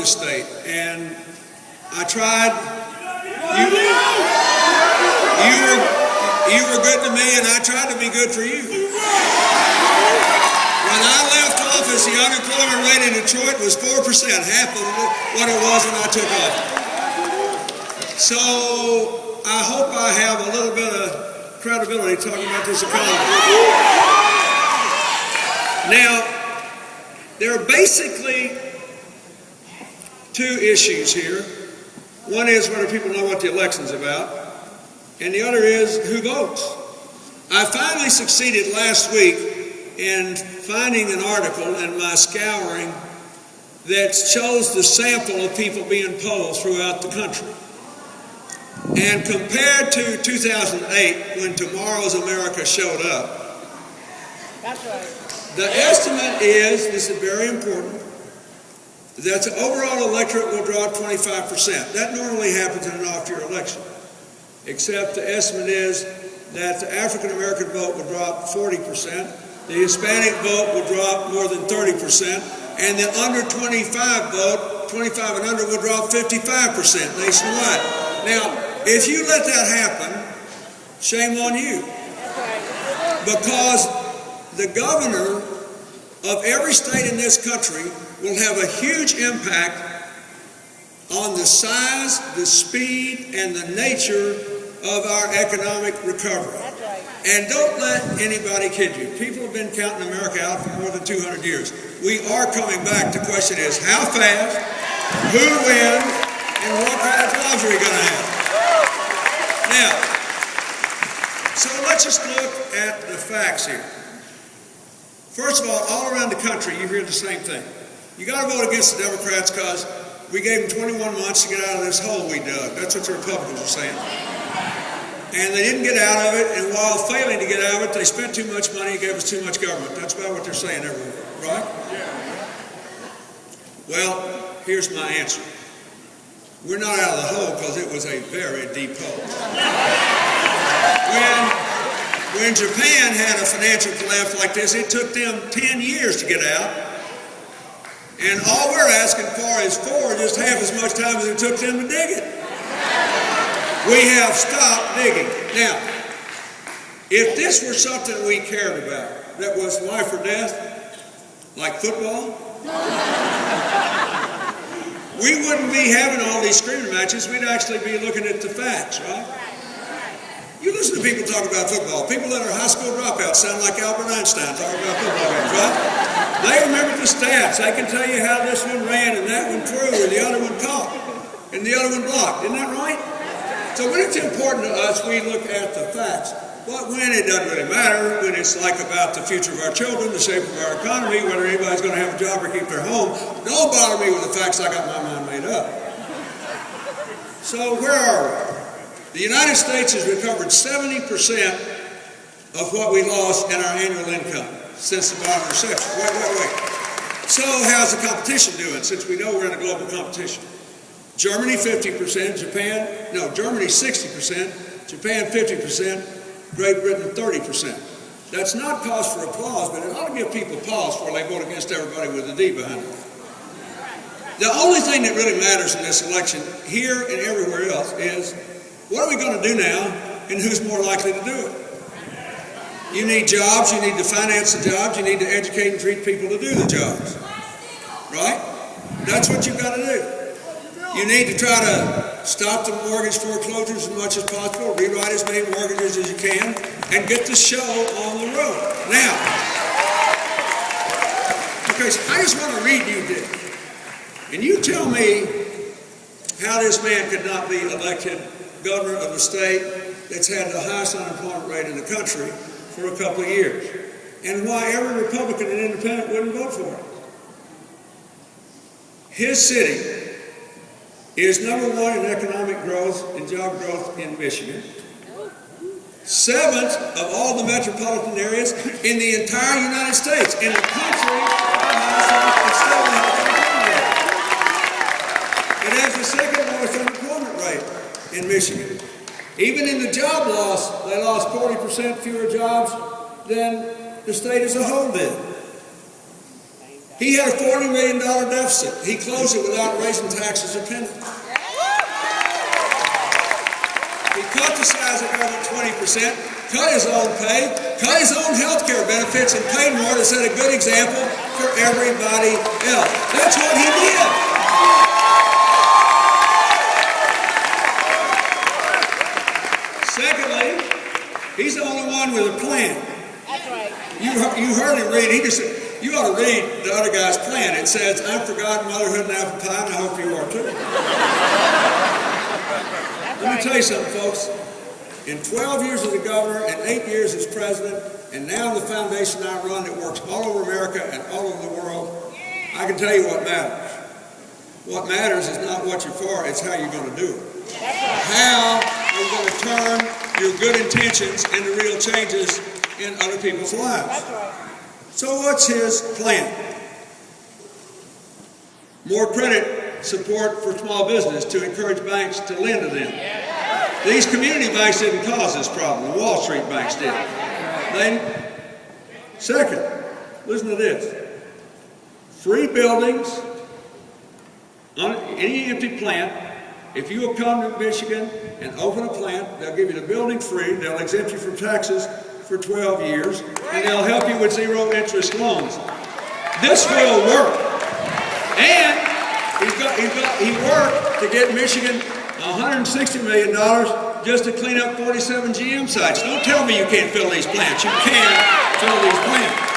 this state, and I tried. You were good to me, and I tried to be good for you. When I left office, the unemployment rate in Detroit was 4%, half of what it was when I took office. So I hope I have a little bit of credibility talking about this economy. Now, there are basically two issues here. One is whether people know what the election's about, and the other is who votes. I finally succeeded last week in finding an article in my scouring that shows the sample of people being polled throughout the country. And compared to 2008, when Tomorrow's America showed up, that's right. The estimate is, this is very important, that the overall electorate will drop 25%. That normally happens in an off-year election, except the estimate is that the African-American vote will drop 40%, the Hispanic vote will drop more than 30%, and the under 25 vote, 25 and under, will drop 55% nationwide. Now, if you let that happen, shame on you. Because the governor of every state in this country will have a huge impact on the size, the speed, and the nature of our economic recovery. And don't let anybody kid you. People have been counting America out for more than 200 years. We are coming back. The question is how fast, who wins, and what kind of jobs are we going to have? Now, so let's just look at the facts here. First of all around the country, you hear the same thing. You got to vote against the Democrats because we gave them 21 months to get out of this hole we dug. That's what the Republicans are saying. And they didn't get out of it, and while failing to get out of it, they spent too much money and gave us too much government. That's about what they're saying everywhere, right? Well, here's my answer. We're not out of the hole because it was a very deep hole. When Japan had a financial collapse like this, it took them 10 years to get out. And all we're asking for is just half as much time as it took them to dig it. We have stopped digging. Now, if this were something we cared about, that was life or death, like football, we wouldn't be having all these screaming matches. We'd actually be looking at the facts, right? You listen to people talk about football. People that are high school dropouts sound like Albert Einstein talking about football games, right? They remember the stats. They can tell you how this one ran and that one threw and the other one caught and the other one blocked. Isn't that right? So when it's important to us, we look at the facts. But when it doesn't really matter, when it's like about the future of our children, the shape of our economy, whether anybody's going to have a job or keep their home, don't bother me with the facts. I got my mind made up. So where are we? The United States has recovered 70% of what we lost in our annual income since the bottom of the recession. Wait. So how's the competition doing, since we know we're in a global competition? Germany 50%, Germany 60%, Japan 50%, Great Britain 30%. That's not cause for applause, but it ought to give people pause before they vote against everybody with a D behind it. The only thing that really matters in this election, here and everywhere else, is what are we going to do now, and who's more likely to do it? You need jobs, you need to finance the jobs, you need to educate and treat people to do the jobs. Right? That's what you've got to do. You need to try to stop the mortgage foreclosures as much as possible, rewrite as many mortgages as you can, and get the show on the road. Now, okay, so I just want to read you this. And you tell me how this man could not be elected governor of a state that's had the highest unemployment rate in the country for a couple of years, and why every Republican and independent wouldn't vote for it. His city is number one in economic growth and job growth in Michigan, 7th of all the metropolitan areas in the entire United States, in a country that has the second lowest unemployment rate in Michigan. Even in the job loss, they lost 40% fewer jobs than the state as a whole did. He had a $40 million deficit. He closed it without raising taxes a penny. He cut the size of government 20%, cut his own pay, cut his own health care benefits, and paid more to set a good example for everybody else. That's what he did. Secondly, he's the only one with a plan. That's right. You heard him read. You ought to read the other guy's plan. It says, "I've forgotten motherhood and apple pie, and I hope you are too." Let me tell you something, folks. In 12 years as a governor and 8 years as president, and now the foundation I run that works all over America and all over the world, I can tell you what matters. What matters is not what you're for, it's how you're going to do it. How you're going to turn your good intentions into real changes in other people's lives. So what's his plan? More credit support for small business to encourage banks to lend to them. These community banks didn't cause this problem. The Wall Street banks did. Second, listen to this. Free buildings on any empty plant. If you will come to Michigan and open a plant, they'll give you the building free. They'll exempt you from taxes for 12 years, and they'll help you with zero interest loans. This will work. And he worked to get Michigan $160 million just to clean up 47 GM sites. Don't tell me you can't fill these plants. You can fill these plants.